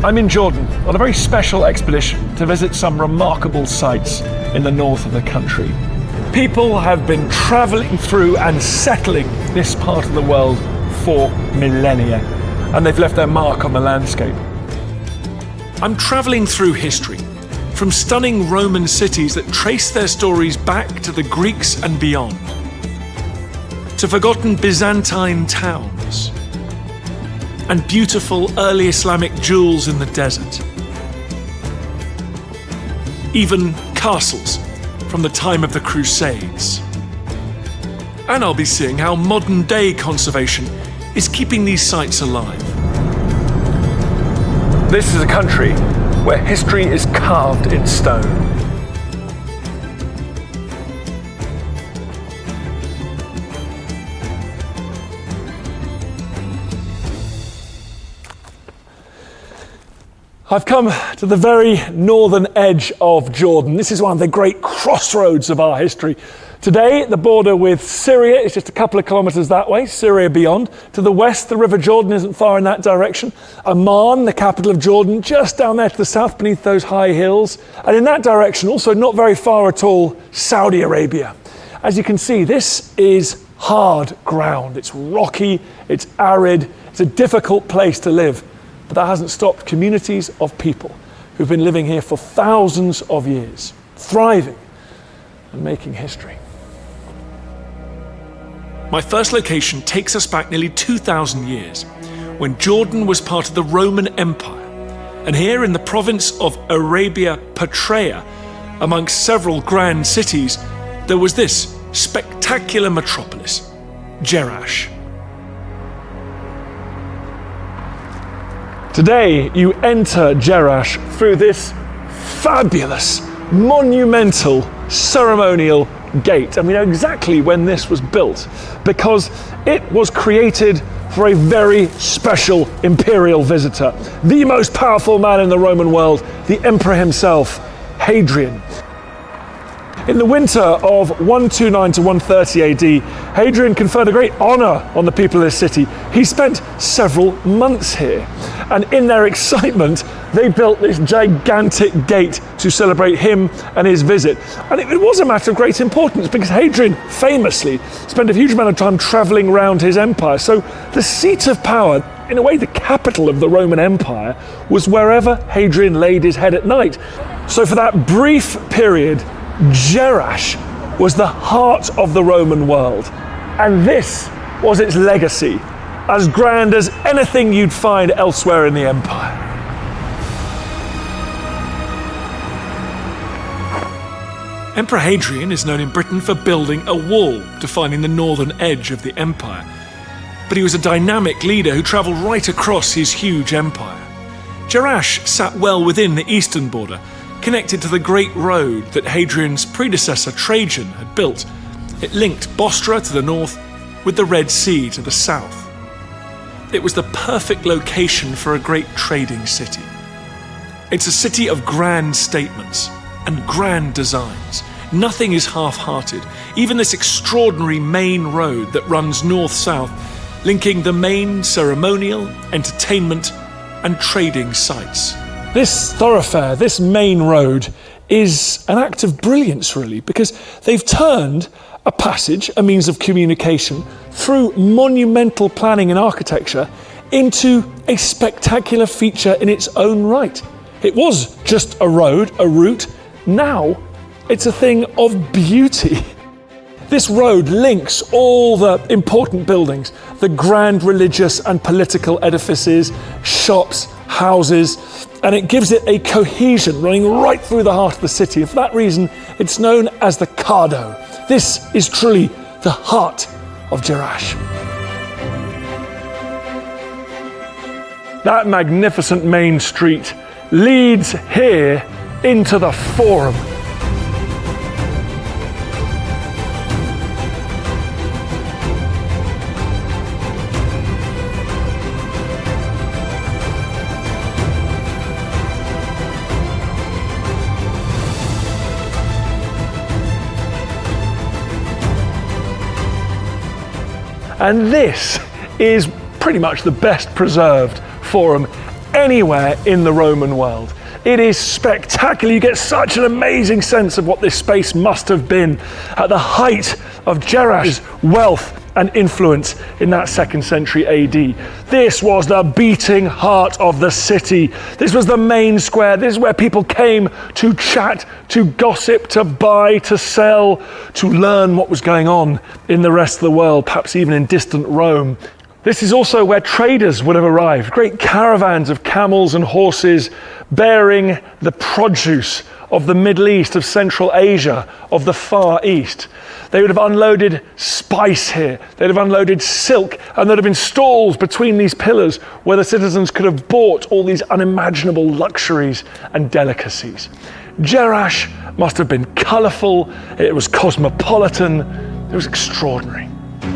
I'm in Jordan on a very special expedition to visit some remarkable sites in the north of the country. People have been travelling through and settling this part of the world for millennia, and they've left their mark on the landscape. I'm travelling through history, from stunning Roman cities that trace their stories back to the Greeks and beyond, to forgotten Byzantine towns, and beautiful early Islamic jewels in the desert. Even castles from the time of the Crusades. And I'll be seeing how modern day conservation is keeping these sites alive. This is a country where history is carved in stone. I've come to the very northern edge of Jordan. This is one of the great crossroads of our history. Today, the border with Syria is just a couple of kilometers that way, Syria beyond. To the west, the River Jordan isn't far in that direction. Amman, the capital of Jordan, just down there to the south beneath those high hills. And in that direction, also not very far at all, Saudi Arabia. As you can see, this is hard ground. It's rocky, it's arid, it's a difficult place to live. But that hasn't stopped communities of people who've been living here for thousands of years, thriving and making history. My first location takes us back nearly 2,000 years, when Jordan was part of the Roman Empire. And here in the province of Arabia Petraea, amongst several grand cities, there was this spectacular metropolis, Gerash. Today, you enter Gerash through this fabulous, monumental, ceremonial gate. And we know exactly when this was built, because it was created for a very special imperial visitor, the most powerful man in the Roman world, the emperor himself, Hadrian. In the winter of 129 to 130 AD, Hadrian conferred a great honour on the people of this city. He spent several months here, and in their excitement, they built this gigantic gate to celebrate him and his visit. And it was a matter of great importance because Hadrian famously spent a huge amount of time travelling around his empire. So the seat of power, in a way the capital of the Roman Empire, was wherever Hadrian laid his head at night. So for that brief period, Gerash was the heart of the Roman world, and this was its legacy, as grand as anything you'd find elsewhere in the empire. Emperor Hadrian is known in Britain for building a wall defining the northern edge of the empire, but he was a dynamic leader who travelled right across his huge empire. Gerash sat well within the eastern border, connected to the great road that Hadrian's predecessor Trajan had built. It linked Bostra to the north with the Red Sea to the south. It was the perfect location for a great trading city. It's a city of grand statements and grand designs. Nothing is half-hearted. Even this extraordinary main road that runs north-south, linking the main ceremonial, entertainment and trading sites. This thoroughfare, this main road, is an act of brilliance, really, because they've turned a passage, a means of communication, through monumental planning and architecture into a spectacular feature in its own right. It was just a road, a route. Now it's a thing of beauty. This road links all the important buildings, the grand religious and political edifices, shops, houses, and it gives it a cohesion running right through the heart of the city. For that reason, it's known as the Cardo. This is truly the heart of Gerash. That magnificent main street leads here into the Forum. And this is pretty much the best preserved forum anywhere in the Roman world. It is spectacular. You get such an amazing sense of what this space must have been at the height of Gerash's wealth and influence in that 2nd century AD. This was the beating heart of the city. This was the main square. This is where people came to chat, to gossip, to buy, to sell, to learn what was going on in the rest of the world, perhaps even in distant Rome. This is also where traders would have arrived, great caravans of camels and horses bearing the produce of the Middle East, of Central Asia, of the Far East. They would have unloaded spice here, they'd have unloaded silk, and there'd have been stalls between these pillars where the citizens could have bought all these unimaginable luxuries and delicacies. Gerash must have been colourful, it was cosmopolitan, it was extraordinary.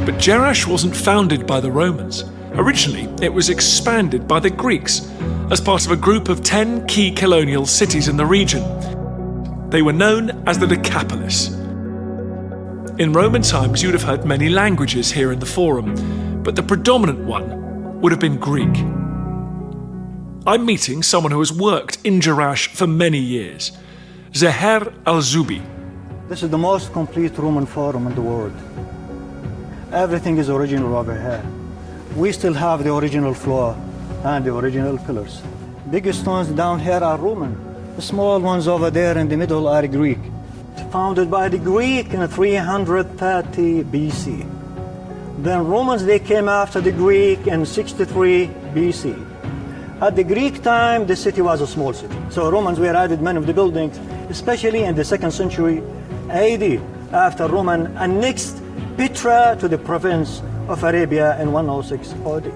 But Gerash wasn't founded by the Romans. Originally, it was expanded by the Greeks as part of a group of 10 key colonial cities in the region. They were known as the Decapolis. In Roman times, you'd have heard many languages here in the forum, but the predominant one would have been Greek. I'm meeting someone who has worked in Gerash for many years, Zeher Al-Zubi. This is the most complete Roman forum in the world. Everything is original over here. We still have the original floor and the original pillars. Big stones down here are Roman. The small ones over there in the middle are Greek. Founded by the Greek in 330 BC. Then Romans, they came after the Greek in 63 BC. At the Greek time, the city was a small city. So Romans were added many of the buildings, especially in the 2nd century AD, after Roman annexed Petra to the province of Arabia in 106 AD.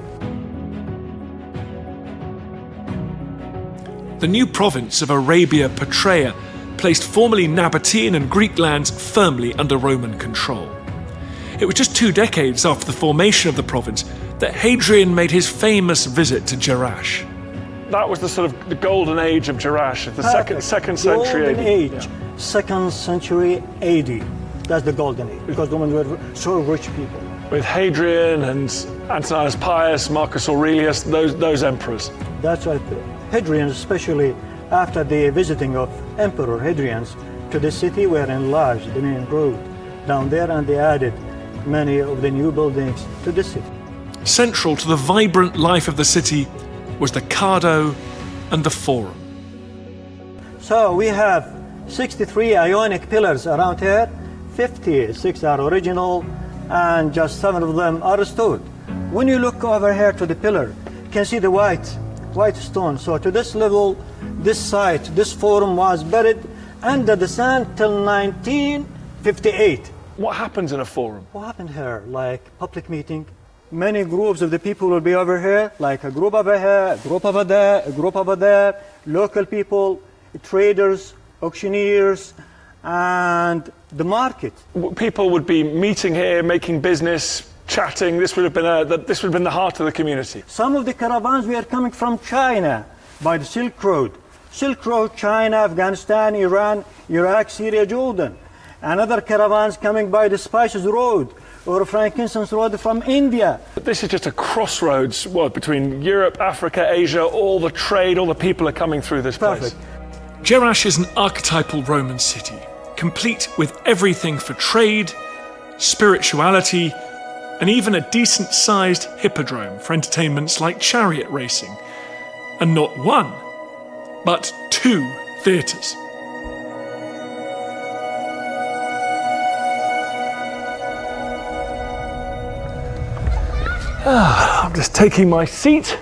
The new province of Arabia Petraea placed formerly Nabatean and Greek lands firmly under Roman control. It was just 2 decades after the formation of the province that Hadrian made his famous visit to Gerash. That was the sort of the golden age of Gerash, the second century AD. Golden age, 2nd century AD. That's the golden age, because Romans were so rich people. With Hadrian and Antoninus Pius, Marcus Aurelius, those emperors. That's right. Hadrian, especially after the visiting of Emperor Hadrian to the city, were enlarged the main road down there, and they added many of the new buildings to the city. Central to the vibrant life of the city was the Cardo and the Forum. So we have 63 Ionic pillars around here, 56 are original, and just 7 of them are restored. When you look over here to the pillar, you can see the white stone. So to this level, this site, this forum was buried under the sand till 1958. What happens in a forum? What happened here? Like public meeting. Many groups of the people will be over here, like a group over here, a group over there, a group over there, local people, traders, auctioneers, and the market. People would be meeting here, making business, chatting. This would have been the heart of the community. Some of the caravans were coming from China by the Silk Road. Silk Road, China, Afghanistan, Iran, Iraq, Syria, Jordan. Another caravans coming by the Spices Road or Frankincense Road from India. But this is just a crossroads between Europe, Africa, Asia. All the trade, all the people are coming through this place. Gerash is an archetypal Roman city, complete with everything for trade, spirituality, and even a decent-sized hippodrome for entertainments like chariot racing. And not one, but 2 theatres. I'm just taking my seat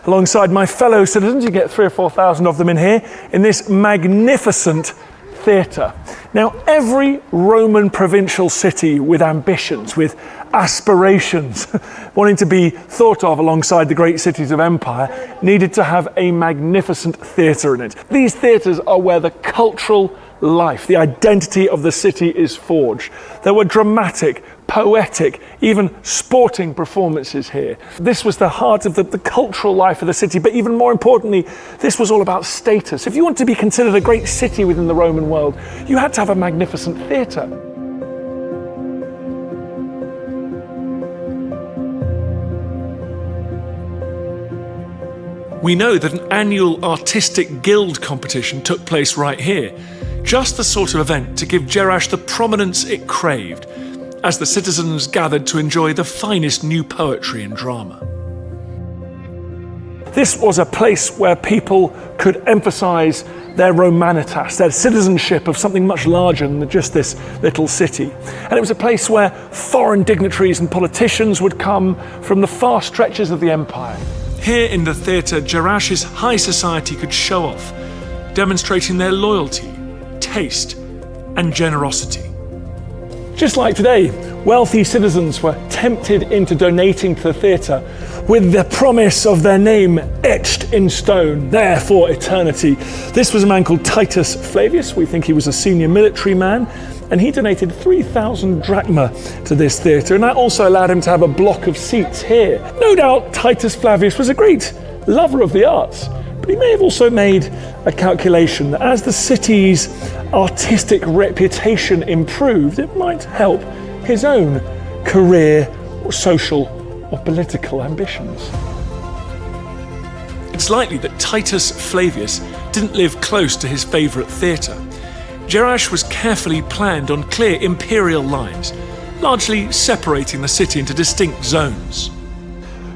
alongside my fellow citizens. You get 3,000 or 4,000 of them in here, in this magnificent theatre. Now, every Roman provincial city with ambitions, with aspirations, wanting to be thought of alongside the great cities of empire, needed to have a magnificent theatre in it. These theatres are where the cultural life, the identity of the city is forged. There were dramatic, poetic, even sporting performances here. This was the heart of the cultural life of the city, but even more importantly, this was all about status. If you want to be considered a great city within the Roman world, you had to have a magnificent theatre. We know that an annual artistic guild competition took place right here, just the sort of event to give Gerash the prominence it craved, as the citizens gathered to enjoy the finest new poetry and drama. This was a place where people could emphasise their Romanitas, their citizenship of something much larger than just this little city. And it was a place where foreign dignitaries and politicians would come from the far stretches of the empire. Here in the theatre, Gerash's high society could show off, demonstrating their loyalty, taste, and generosity. Just like today, wealthy citizens were tempted into donating to the theatre with the promise of their name etched in stone, there for eternity. This was a man called Titus Flavius. We think he was a senior military man, and he donated 3,000 drachma to this theatre, and that also allowed him to have a block of seats here. No doubt Titus Flavius was a great lover of the arts, but he may have also made a calculation that as the city's artistic reputation improved, it might help his own career or social or political ambitions. It's likely that Titus Flavius didn't live close to his favourite theatre. Gerash was carefully planned on clear imperial lines, largely separating the city into distinct zones.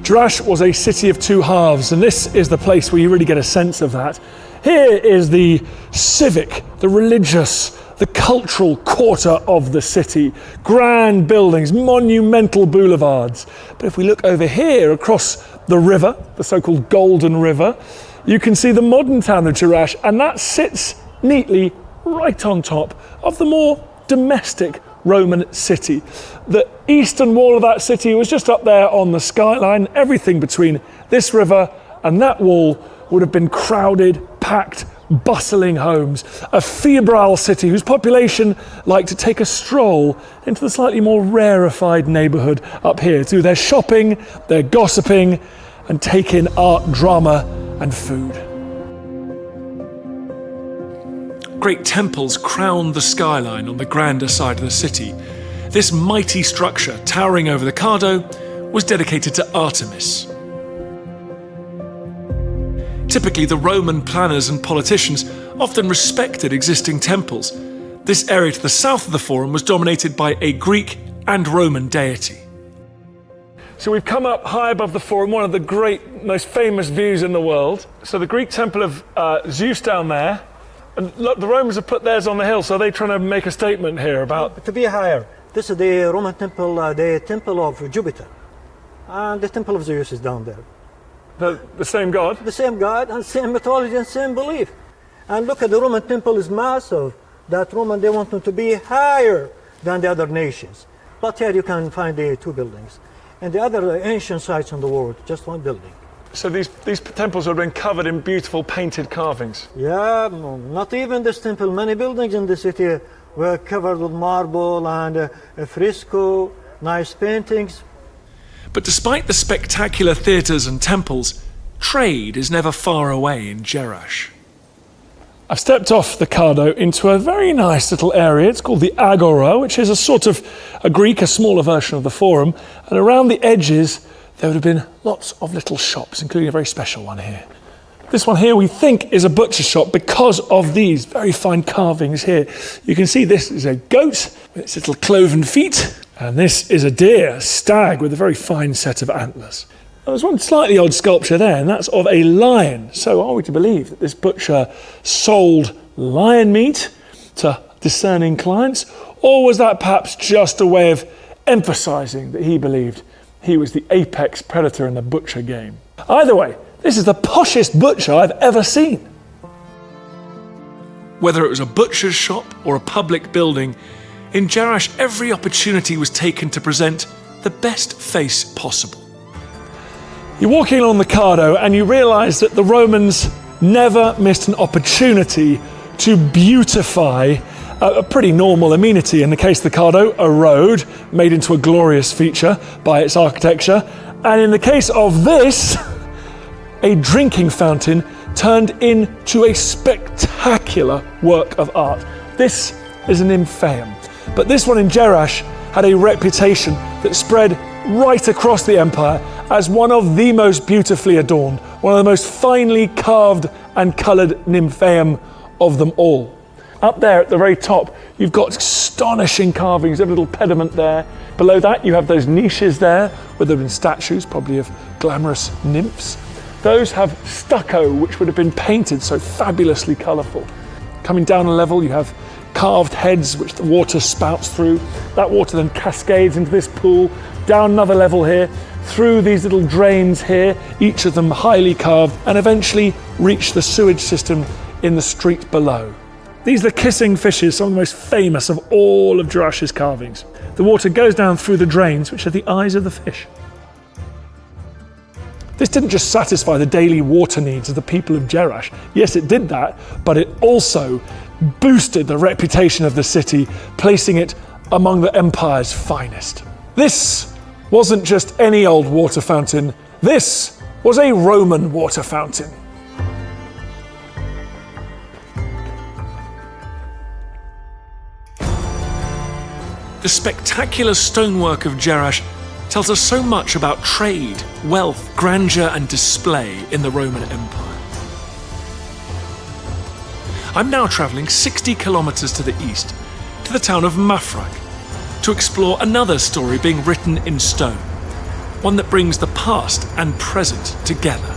Gerash was a city of two halves, and this is the place where you really get a sense of that. Here is the civic, the religious, the cultural quarter of the city. Grand buildings, monumental boulevards. But if we look over here across the river, the so-called Golden River, you can see the modern town of Gerash, and that sits neatly right on top of the more domestic Roman city. The eastern wall of that city was just up there on the skyline. Everything between this river and that wall would have been crowded, packed, bustling homes. A febrile city whose population liked to take a stroll into the slightly more rarefied neighbourhood up here, to do their shopping, their gossiping, and take in art, drama, and food. Great temples crowned the skyline on the grander side of the city. This mighty structure, towering over the Cardo, was dedicated to Artemis. Typically, the Roman planners and politicians often respected existing temples. This area to the south of the Forum was dominated by a Greek and Roman deity. So we've come up high above the Forum, one of the great, most famous views in the world. So the Greek temple of Zeus down there. And look, the Romans have put theirs on the hill, so they're trying to make a statement here about... To be higher. This is the Roman temple, the temple of Jupiter. And the temple of Zeus is down there. The same god? The same god and same mythology and same belief. And look at the Roman temple is massive. That Roman, they want them to be higher than the other nations. But here you can find the two buildings. And the other ancient sites in the world, just one building. So these temples have been covered in beautiful painted carvings? Yeah, no, not even this temple. Many buildings in the city were covered with marble and a fresco, nice paintings. But despite the spectacular theatres and temples, trade is never far away in Gerash. I've stepped off the Cardo into a very nice little area. It's called the Agora, which is a sort of a Greek, a smaller version of the Forum. And around the edges, there would have been lots of little shops, including a very special one here. This one here we think is a butcher shop because of these very fine carvings here. You can see this is a goat with its little cloven feet, and this is a deer, a stag with a very fine set of antlers. Now, there's one slightly odd sculpture there, and that's of a lion. So are we to believe that this butcher sold lion meat to discerning clients, or was that perhaps just a way of emphasising that he believed he was the apex predator in the butcher game? Either way, this is the poshest butcher I've ever seen. Whether it was a butcher's shop or a public building, in Gerash every opportunity was taken to present the best face possible. You're walking along the Cardo and you realise that the Romans never missed an opportunity to beautify a pretty normal amenity. In the case of the Cardo, a road made into a glorious feature by its architecture. And in the case of this, a drinking fountain turned into a spectacular work of art. This is an infame. But this one in Gerash had a reputation that spread right across the empire as one of the most beautifully adorned, one of the most finely carved and coloured nymphaeum of them all. Up there at the very top, you've got astonishing carvings, a little pediment there. Below that, you have those niches there, where there have been statues, probably of glamorous nymphs. Those have stucco, which would have been painted so fabulously colourful. Coming down a level, you have carved heads, which the water spouts through. That water then cascades into this pool, down another level here, through these little drains here, each of them highly carved, and eventually reach the sewage system in the street below. These are the kissing fishes, some of the most famous of all of Gerash's carvings. The water goes down through the drains, which are the eyes of the fish. This didn't just satisfy the daily water needs of the people of Gerash. Yes, it did that, but it also boosted the reputation of the city, placing it among the empire's finest. This wasn't just any old water fountain. This was a Roman water fountain. The spectacular stonework of Gerash tells us so much about trade, wealth, grandeur and display in the Roman Empire. I'm now travelling 60 kilometres to the east, to the town of Mafraq, to explore another story being written in stone, one that brings the past and present together.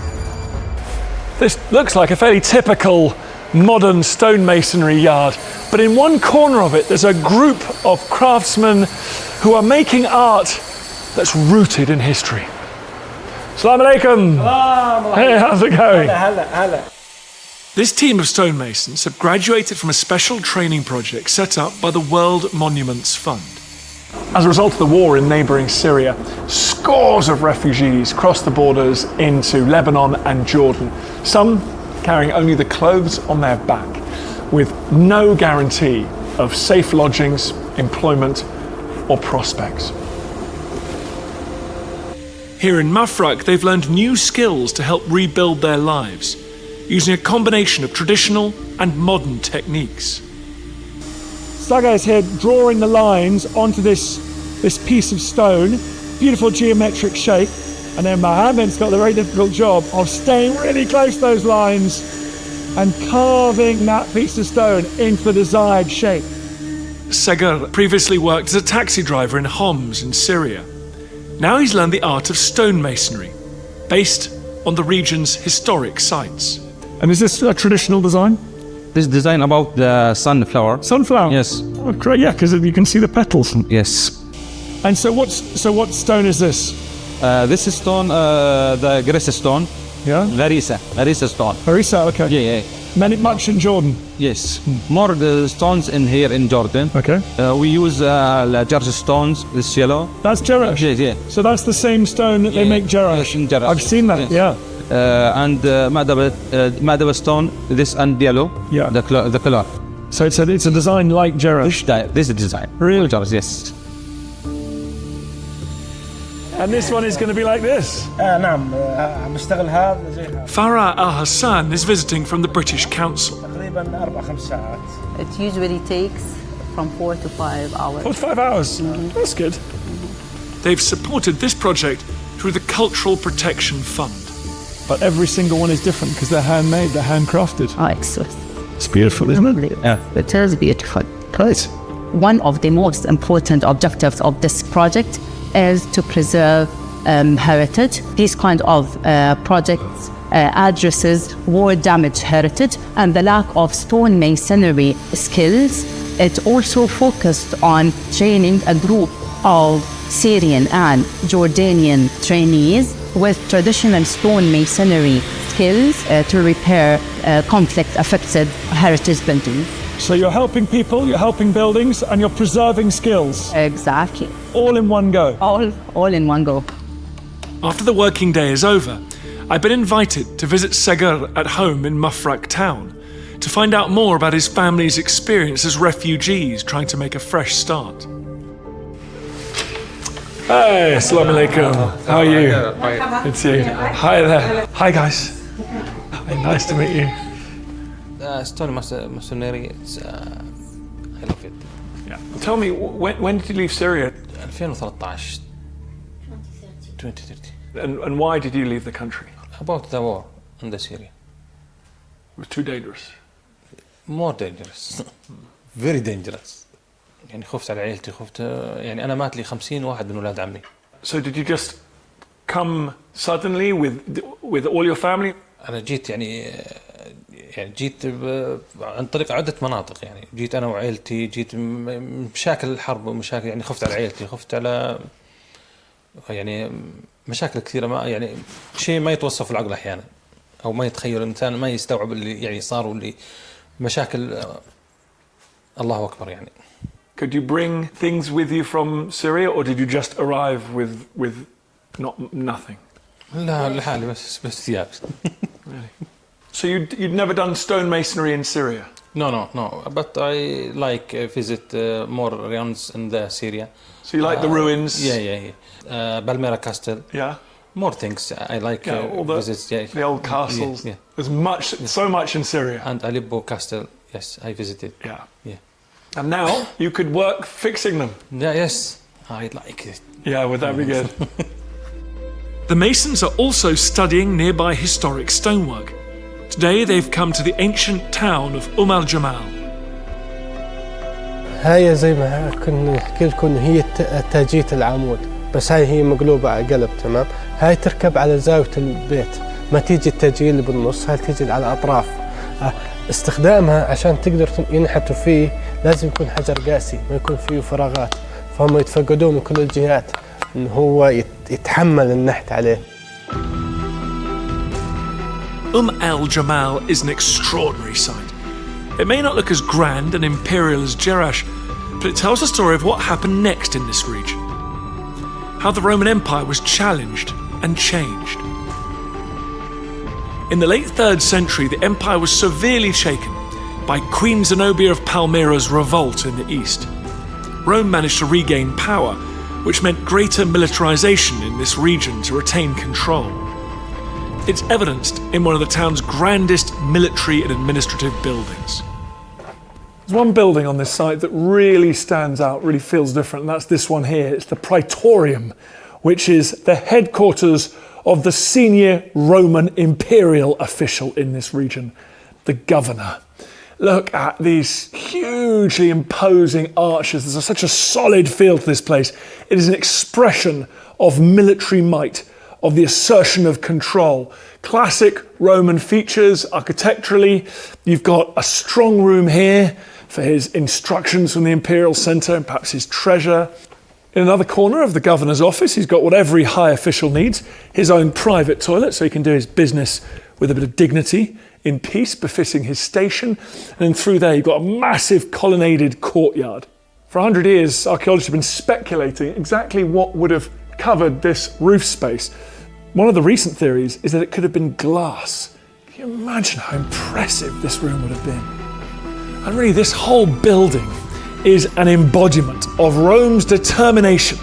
This looks like a fairly typical modern stonemasonry yard, but in one corner of it there's a group of craftsmen who are making art that's rooted in history. Assalamu alaikum. Hey, how's it going? This team of stonemasons have graduated from a special training project set up by the World Monuments Fund. As a result of the war in neighbouring Syria, scores of refugees crossed the borders into Lebanon and Jordan, some carrying only the clothes on their back, with no guarantee of safe lodgings, employment, or prospects. Here in Mafraq, they've learned new skills to help rebuild their lives, using a combination of traditional and modern techniques. Saga is here drawing the lines onto this piece of stone, beautiful geometric shape, and then Mohammed's got the very difficult job of staying really close to those lines and carving that piece of stone into the desired shape. Segar previously worked as a taxi driver in Homs in Syria. Now he's learned the art of stonemasonry, based on the region's historic sites. And is this a traditional design? This design about the sunflower. Sunflower? Yes. Oh, great, yeah, because you can see the petals. Yes. And so what stone is this? This is stone, the Gerash stone. Yeah? Larissa stone. Harissa, okay. Yeah. Much in Jordan? Yes. More the stones in here in Jordan. Okay. We use Gerash stones, this yellow. That's Gerash? Yeah. So that's the same stone that they make Gerash? Yes, in Gerash. I've seen that, yes. yeah. And Madaba stone, this and yellow. Yeah. The color. So it's a design like Gerash? This is the design. Really? Gerash, yes. And this one is going to be like this? Farah Al Hassan is visiting from the British Council. It usually takes from 4 to 5 hours. 4 to 5 hours? That's good. They've supported this project through the Cultural Protection Fund. But every single one is different because they're handmade, they're handcrafted. Oh, excellent. It's beautiful, isn't it? Yeah. It is beautiful. Great. One of the most important objectives of this project is to preserve heritage. These kind of projects addresses war damage heritage and the lack of stonemasonry skills. It also focused on training a group of Syrian and Jordanian trainees with traditional stonemasonry skills to repair conflict-affected heritage buildings. So you're helping people, you're helping buildings, and you're preserving skills. Exactly. All in one go. All in one go. After the working day is over, I've been invited to visit Segar at home in Mafraq town to find out more about his family's experience as refugees trying to make a fresh start. Hey, assalamu alaikum. How are you? It's you. Hi there. Hi guys. Hi, nice to meet you. Stone masonry, I love it. Yeah. Tell me, when did you leave Syria? 2013. 2013. And why did you leave the country? about the war in the Syria. It was too dangerous. More dangerous. Very dangerous. يعني خفت على عائلتي خفت يعني أنا مات لي 50 واحد من أولاد عمي. So did you just come suddenly with all your family? أنا جيت يعني جيت عن طريق عدة مناطق يعني جيت أنا وعائلتي جيت مشاكل الحرب ومشاكل يعني خفت على عائلتي خفت على يعني مشاكل كثيرة ما يعني شيء ما يتوصف العقل أحيانا أو ما يتخيل الإنسان ما يستوعب اللي يعني صار واللي مشاكل الله أكبر يعني. Could you bring things with you from Syria, or did you just arrive with nothing? لا لحالي بس ثياب. Really? So you'd never done stonemasonry in Syria? No. But I like visit more realms in the Syria. So you like the ruins? Yeah. Palmyra Castle. Yeah. More things I like all visits. Yeah. The old castles. Yeah. There's so much in Syria. And Aleppo Castle. Yes, I visited. Yeah. Yeah. And now you could work fixing them. Yeah. Yes, I like it. Yeah, would that be good? The masons are also studying nearby historic stonework. Today they've come to the ancient town of Umal Jamal. هاي زي ما كنا نحكي لكم هي تاجية العمود، بس هاي مقلوبة على قلب، تمام؟ هاي تركب على زاوية البيت، ما تيجي التاجية اللي بالنص، هاي تيجي على الأطراف. استخدامها عشان تقدر ينحتوا فيه لازم يكون حجر قاسي، ما يكون فيه فراغات، فهم يتفقدوه من كل الجهات، إن هو يتحمل النحت عليه. Al Jamal is an extraordinary sight. It may not look as grand and imperial as Gerash, but it tells the story of what happened next in this region. How the Roman Empire was challenged and changed. In the late 3rd century, the empire was severely shaken by Queen Zenobia of Palmyra's revolt in the east. Rome managed to regain power, which meant greater militarization in this region to retain control. It's evidenced in one of the town's grandest military and administrative buildings. There's one building on this site that really stands out, really feels different, and that's this one here. It's the Praetorium, which is the headquarters of the senior Roman imperial official in this region, the governor. Look at these hugely imposing arches. There's such a solid feel to this place. It is an expression of military might, of the assertion of control. Classic Roman features architecturally. You've got a strong room here for his instructions from the imperial centre and perhaps his treasure. In another corner of the governor's office, he's got what every high official needs, his own private toilet so he can do his business with a bit of dignity, in peace, befitting his station. And then through there, you've got a massive colonnaded courtyard. For 100 years, archaeologists have been speculating exactly what would have covered this roof space. One of the recent theories is that it could have been glass. Can you imagine how impressive this room would have been? And really, this whole building is an embodiment of Rome's determination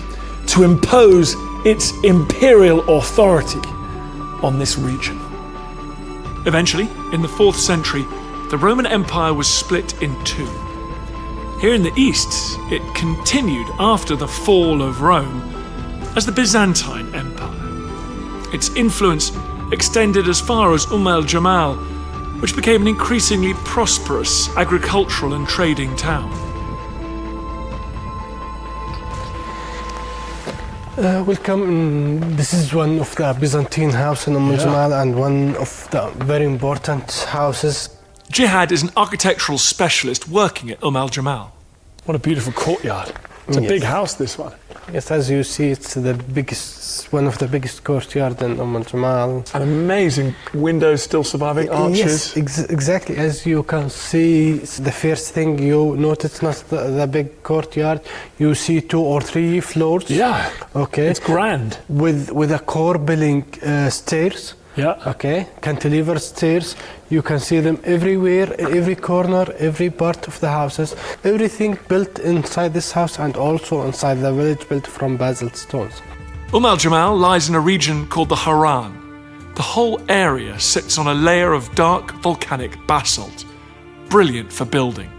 to impose its imperial authority on this region. Eventually, in the 4th century, the Roman Empire was split in two. Here in the east, it continued after the fall of Rome as the Byzantine Empire. Its influence extended as far as Umal Jamal, which became an increasingly prosperous agricultural and trading town. Welcome. This is one of the Byzantine houses in Umm Jamal and one of the very important houses. Jihad is an architectural specialist working at Al Jamal. What a beautiful courtyard. It's a big house, this one. Yes, as you see, it's the biggest, one of the biggest courtyards in Umm Jamal. And amazing windows still surviving, arches. Yes, exactly. As you can see, the first thing you notice, not the big courtyard, you see 2 or 3 floors. Yeah. Okay. It's grand. With a corbelling stairs. Yeah. Okay. Cantilever stairs. You can see them everywhere, in every corner, every part of the houses. Everything built inside this house and also inside the village built from basalt stones. Al Jamal lies in a region called the Haran. The whole area sits on a layer of dark volcanic basalt, brilliant for building.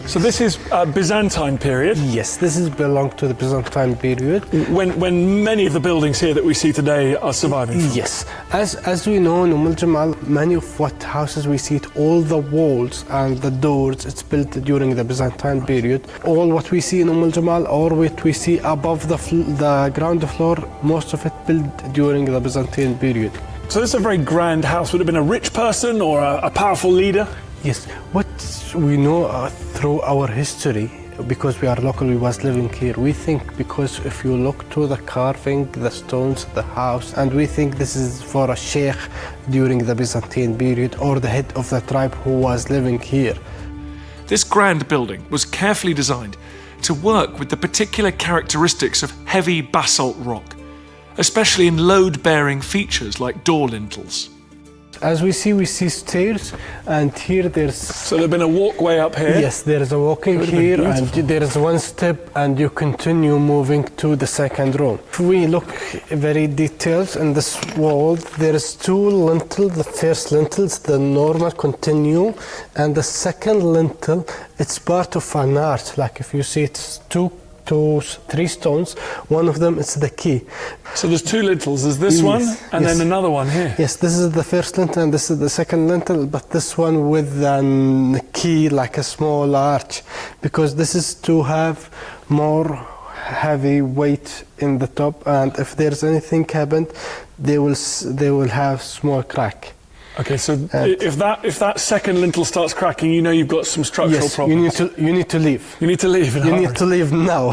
So this is Byzantine period. Yes, this is belong to the Byzantine period. When many of the buildings here that we see today are surviving. Yes, as we know in Umm Jamal, many of what houses we see, all the walls and the doors, it's built during the Byzantine period. All what we see in Umm Jamal or what we see above the ground floor, most of it built during the Byzantine period. So this is a very grand house. Would it have been a rich person or a powerful leader? Yes, what we know through our history, because we are local, we was living here, we think because if you look to the carving, the stones, the house, and we think this is for a sheikh during the Byzantine period or the head of the tribe who was living here. This grand building was carefully designed to work with the particular characteristics of heavy basalt rock, especially in load-bearing features like door lintels. As we see stairs, and here there's... So there's been a walkway up here? Yes, there is a walking here, and there is one step, and you continue moving to the second room. If we look very details in this wall, there is two lintels. The first lintel is the normal continue, and the second lintel, it's part of an arch. Like if you see it's two to three stones, one of them is the key. So there's two lintels, there's this one and then another one here. Yes, this is the first lintel and this is the second lintel, but this one with a key like a small arch, because this is to have more heavy weight in the top, and if there's anything happened, they will have small crack. Okay, so if that second lintel starts cracking, you know you've got some structural problems. You need to leave. You need to leave. You need to leave now.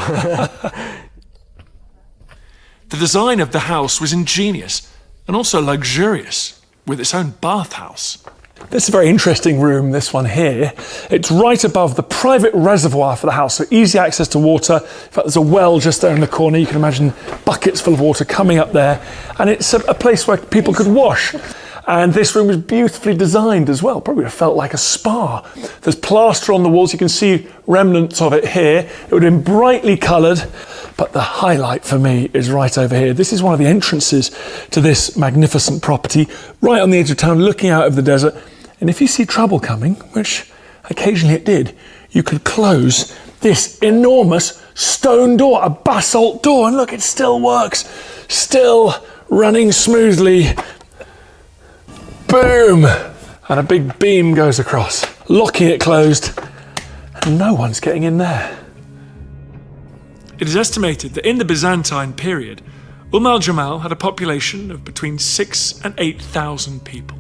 The design of the house was ingenious and also luxurious, with its own bathhouse. This is a very interesting room, this one here. It's right above the private reservoir for the house, so easy access to water. In fact, there's a well just there in the corner. You can imagine buckets full of water coming up there. And it's a place where people could wash. And this room was beautifully designed as well. Probably would have felt like a spa. There's plaster on the walls. You can see remnants of it here. It would have been brightly coloured. But the highlight for me is right over here. This is one of the entrances to this magnificent property, right on the edge of town, looking out over the desert. And if you see trouble coming, which occasionally it did, you could close this enormous stone door, a basalt door. And look, it still works. Still running smoothly. Boom! And a big beam goes across, locking it closed, and no one's getting in there. It is estimated that in the Byzantine period, Umal Jamal had a population of between 6,000 and 8,000 people.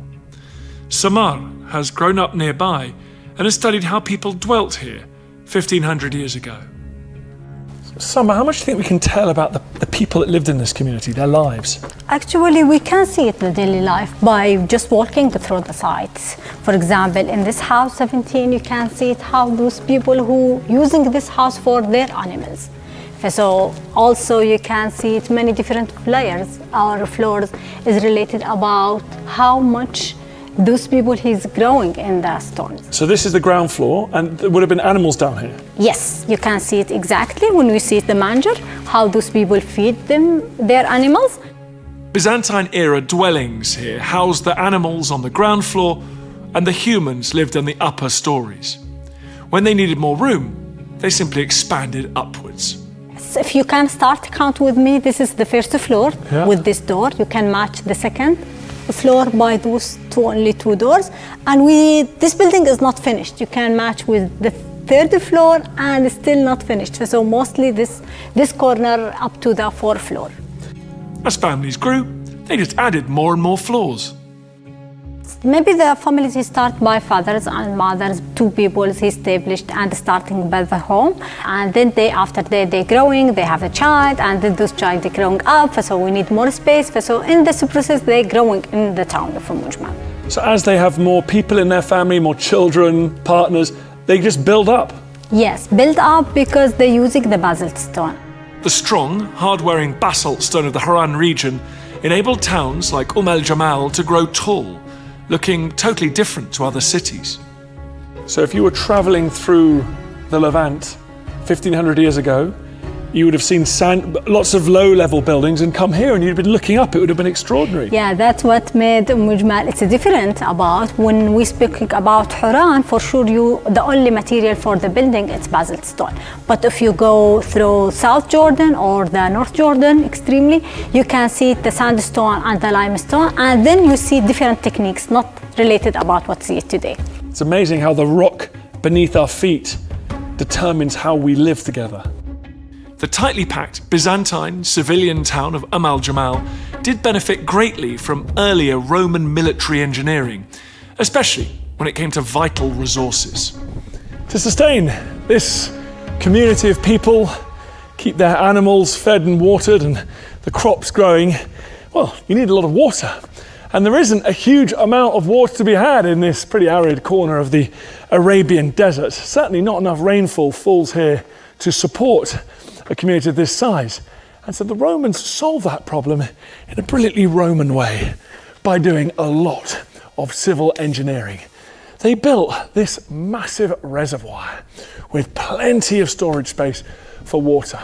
Samar has grown up nearby and has studied how people dwelt here 1,500 years ago. Summer, how much do you think we can tell about the people that lived in this community, their lives? Actually, we can see it in the daily life by just walking through the sites. For example, in this house 17, you can see it how those people who using this house for their animals. So also you can see it many different layers or floors is related about how much those people he's growing in the stones. So this is the ground floor, and there would have been animals down here? Yes, you can see it exactly when we see the manger, how those people feed them, their animals. Byzantine-era dwellings here housed the animals on the ground floor, and the humans lived in the upper stories. When they needed more room, they simply expanded upwards. So if you can start count with me, this is the first floor with this door. You can match the second floor by those only two doors, and this building is not finished. You can match with the third floor and it's still not finished. So mostly this corner up to the fourth floor. As families grew, they just added more and more floors. Maybe the families start by fathers and mothers, two people established and starting by the home, and then after they're growing, they have a child, and then those child are growing up, so we need more space. So in this process, they're growing in the town of Umm Jamal. So as they have more people in their family, more children, partners, they just build up. Yes, build up because they're using the basalt stone. The strong, hard-wearing basalt stone of the Haran region enabled towns like Umal Jamal to grow tall, looking totally different to other cities. So if you were traveling through the Levant 1,500 years ago, You would have seen lots of low-level buildings and come here and you'd have been looking up. It would have been extraordinary. Yeah, that's what made Jamal. It's different about when we speak about Haran. For sure, the only material for the building is basalt stone. But if you go through South Jordan or the North Jordan, extremely, you can see the sandstone and the limestone, and then you see different techniques not related about what we see today. It's amazing how the rock beneath our feet determines how we live together. The tightly packed Byzantine civilian town of Umal Jamal did benefit greatly from earlier Roman military engineering, especially when it came to vital resources. To sustain this community of people, keep their animals fed and watered and the crops growing, well, you need a lot of water. And there isn't a huge amount of water to be had in this pretty arid corner of the Arabian desert. Certainly not enough rainfall falls here to support a community of this size. And so the Romans solved that problem in a brilliantly Roman way by doing a lot of civil engineering. They built this massive reservoir with plenty of storage space for water.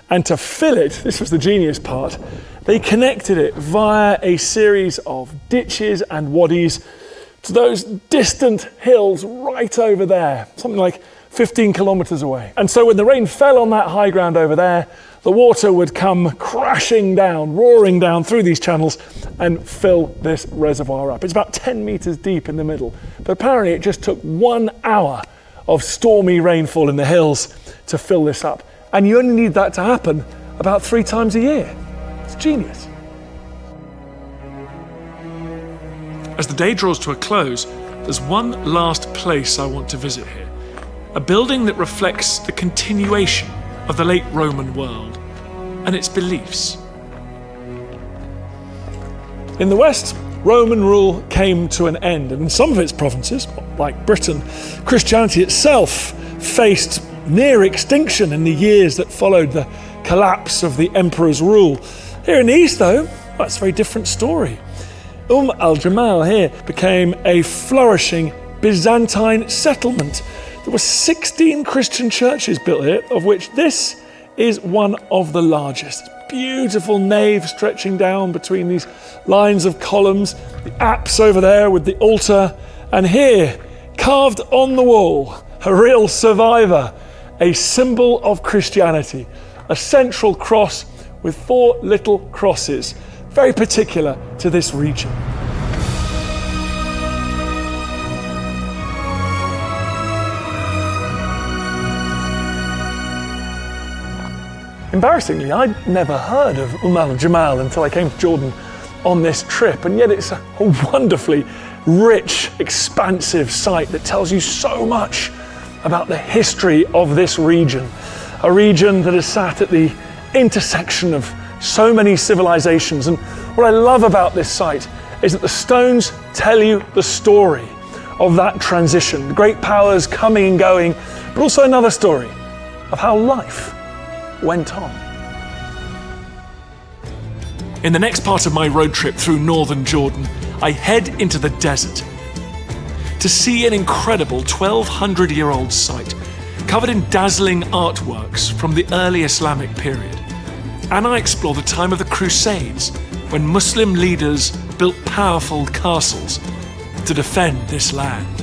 And to fill it, this was the genius part, they connected it via a series of ditches and wadis to those distant hills right over there, something like 15 kilometers away. And so when the rain fell on that high ground over there, the water would come crashing down, roaring down through these channels and fill this reservoir up. It's about 10 meters deep in the middle. But apparently it just took 1 hour of stormy rainfall in the hills to fill this up. And you only need that to happen about 3 times a year. It's genius. As the day draws to a close, there's one last place I want to visit here. A building that reflects the continuation of the late Roman world and its beliefs. In the West, Roman rule came to an end, and in some of its provinces, like Britain, Christianity itself faced near extinction in the years that followed the collapse of the emperor's rule. Here in the East, though, well, it's a very different story. Jamal here became a flourishing Byzantine settlement. There were 16 Christian churches built here, of which this is one of the largest. Beautiful nave stretching down between these lines of columns, the apse over there with the altar, and here, carved on the wall, a real survivor, a symbol of Christianity, a central cross with 4 little crosses, very particular to this region. Embarrassingly, I'd never heard of Umal Jamal until I came to Jordan on this trip, and yet it's a wonderfully rich, expansive site that tells you so much about the history of this region, a region that is sat at the intersection of so many civilizations. And what I love about this site is that the stones tell you the story of that transition, the great powers coming and going, but also another story of how life went on. In the next part of my road trip through northern Jordan, I head into the desert to see an incredible 1,200-year-old site covered in dazzling artworks from the early Islamic period. And I explore the time of the Crusades, when Muslim leaders built powerful castles to defend this land.